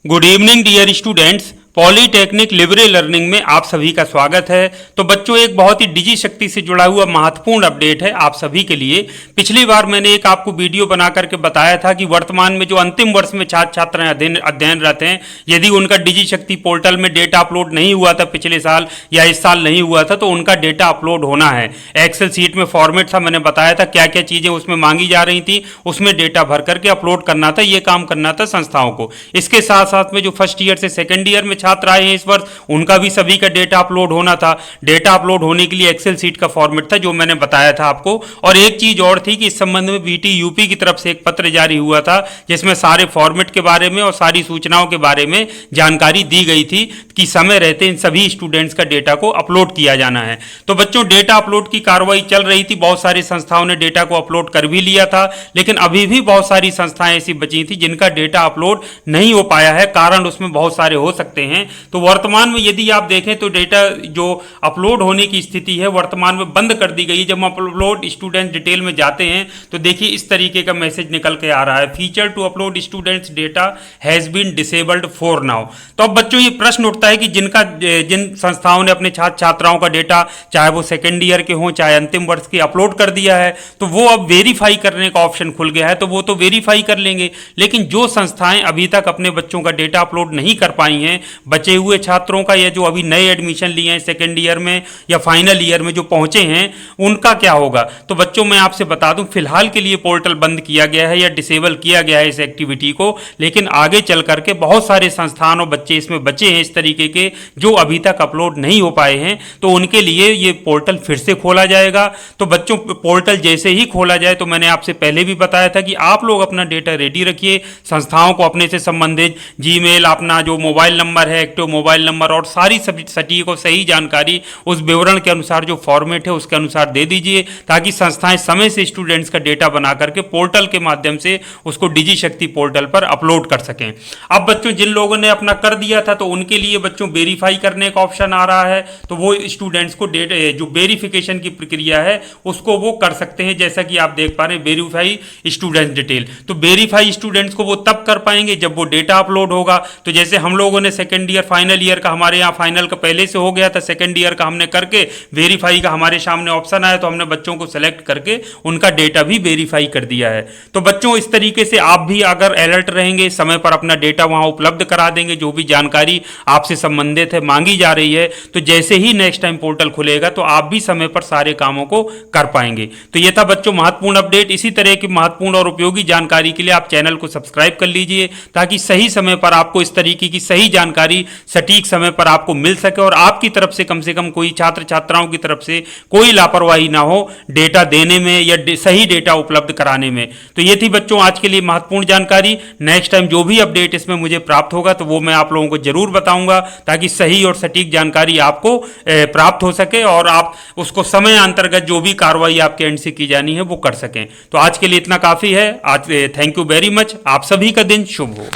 Good evening dear students. Polytechnic libre learning में आप सभी का स्वागत है। तो बच्चों, एक बहुत ही डिजी शक्ति से जुड़ा हुआ महत्वपूर्ण अपडेट है आप सभी के लिए। पिछली बार मैंने एक आपको वीडियो बना करके बताया था कि वर्तमान में जो अंतिम वर्ष में छात्र छात्राएं अध्ययनरत हैं, यदि उनका डिजी शक्ति पोर्टल में डेटा अपलोड नहीं हुआ था पिछले साल या इस साल नहीं हुआ था, तो उनका डेटा अपलोड होना है। एक्सेल सीट में फॉर्मेट था, मैंने बताया था क्या क्या चीजें उसमें मांगी जा रही थी, उसमें डेटा भर करके अपलोड करना था। ये काम करना था संस्थाओं को। इसके साथ साथ में जो फर्स्ट ईयर से सेकेंड ईयर में छात्र आए हैं इस वर्ष, उनका भी सभी का डेटा अपलोड होना था। डेटा अपलोड होने के लिए एक्सेल सीट का फॉर्मेट था जो मैंने बताया था आपको। और एक चीज और थी कि इस संबंध में बीटी यूपी की तरफ से एक पत्र जारी हुआ था जिसमें सारे फॉर्मेट के बारे में और सारी सूचनाओं के बारे में जानकारी दी गई थी कि समय रहते इन सभी स्टूडेंट्स का डेटा को अपलोड किया जाना है। तो बच्चों, डेटा अपलोड की कार्रवाई चल रही थी। बहुत सारी संस्थाओं ने डेटा को अपलोड कर भी लिया था, लेकिन अभी भी बहुत सारी संस्थाएं ऐसी बची थी जिनका डेटा अपलोड नहीं हो पाया है। कारण उसमें बहुत सारे हो सकते हैं। तो वर्तमान में यदि आप देखें तो डेटा जो अपलोड होने की स्थिति है वर्तमान में बंद कर दी गई है। जब हम अपलोड स्टूडेंट डिटेल में जाते हैं तो देखिए इस तरीके का मैसेज निकल के आ रहा है, feature to upload students data has been disabled for now. तो अब बच्चों, ये प्रश्न उठता है कि जिन संस्थाओं ने अपने छात्र छात्राओं का डेटा, चाहे वो सेकेंड ईयर के हों चाहे अंतिम वर्ष के, अपलोड कर दिया है, तो वो अब वेरीफाई करने का ऑप्शन खुल गया है, तो वो तो वेरीफाई कर लेंगे। लेकिन जो संस्थाएं अभी तक अपने बच्चों का डेटा अपलोड नहीं कर पाई हैं, बचे हुए छात्रों का या जो अभी नए एडमिशन लिए हैं सेकेंड ईयर में या फाइनल ईयर में जो पहुंचे हैं, उनका क्या होगा। तो बच्चों, मैं आपसे बता दूं, फिलहाल के लिए पोर्टल बंद किया गया है या डिसेबल किया गया है इस एक्टिविटी को। लेकिन आगे चल करके बहुत सारे संस्थान और बच्चे इसमें बचे हैं इस तरीके के जो अभी तक अपलोड नहीं हो पाए हैं, तो उनके लिए ये पोर्टल फिर से खोला जाएगा। तो बच्चों, पोर्टल जैसे ही खोला जाए, तो मैंने आपसे पहले भी बताया था कि आप लोग अपना डेटा रेडी रखिए। संस्थाओं को अपने से संबंधित जीमेल, अपना जो मोबाइल नंबर है, एक्टिव मोबाइल नंबर और सारी सटीक और सही जानकारी उस विवरण के अनुसार जो फॉर्मेट है उसके अनुसार दे दीजिए, ताकि संस्थाएं समय से स्टूडेंट्स का डेटा बना करके पोर्टल के माध्यम से उसको डिजी शक्ति पोर्टल पर अपलोड कर सकें। अब बच्चों, जिन लोगों ने अपना कर दिया था तो उनके लिए बच्चों वेरीफाई करने का ऑप्शन आ रहा है, तो वो स्टूडेंट्स को जो वेरिफिकेशन की प्रक्रिया है उसको वो कर सकते हैं। जैसा कि आप देख पा रहे हैं, वेरीफाई स्टूडेंट्स डिटेल। तो वेरीफाई स्टूडेंट्स को वो तब कर पाएंगे जब वो डेटा अपलोड होगा। तो जैसे हम लोगों ने सेकेंड ईयर फाइनल ईयर का, हमारे यहाँ फाइनल का पहले से हो गया था, सेकेंड ईयर का हमने करके वेरीफाई का हमारे सामने ऑप्शन आया तो हमने बच्चों को सेलेक्ट करके उनका डेटा भी वेरीफाई कर दिया है। तो बच्चों, इस तरीके से आप भी अगर अलर्ट रहेंगे, समय पर अपना डेटा वहां उपलब्ध करा देंगे, जो भी जानकारी आपसे संबंधित है मांगी जा रही है, तो जैसे ही नेक्स्ट टाइम पोर्टल खुलेगा तो आप भी समय पर सारे कामों को कर पाएंगे। तो यह था बच्चों महत्वपूर्ण अपडेट। इसी तरह की महत्वपूर्ण और उपयोगी जानकारी के लिए आप चैनल को सब्सक्राइब कर लीजिए, ताकि सही समय पर आपको इस तरीके की सही जानकारी सटीक समय पर आपको मिल सके और आपकी तरफ से कम कोई छात्र छात्राओं की तरफ से कोई लापरवाही ना हो डेटा देने में या सही डेटा उपलब्ध कराने में। तो ये थी बच्चों आज के लिए महत्वपूर्ण जानकारी। नेक्स्ट टाइम जो भी अपडेट इसमें मुझे प्राप्त होगा तो वो मैं आप लोगों को जरूर बताऊंगा, ताकि सही और सटीक जानकारी आपको प्राप्त हो सके और आप उसको समय अंतर्गत जो भी कार्रवाई आपके एंड से की जानी है वो कर सकें। तो आज के लिए इतना काफी है। आज थैंक यू वेरी मच। आप सभी का दिन शुभ हो।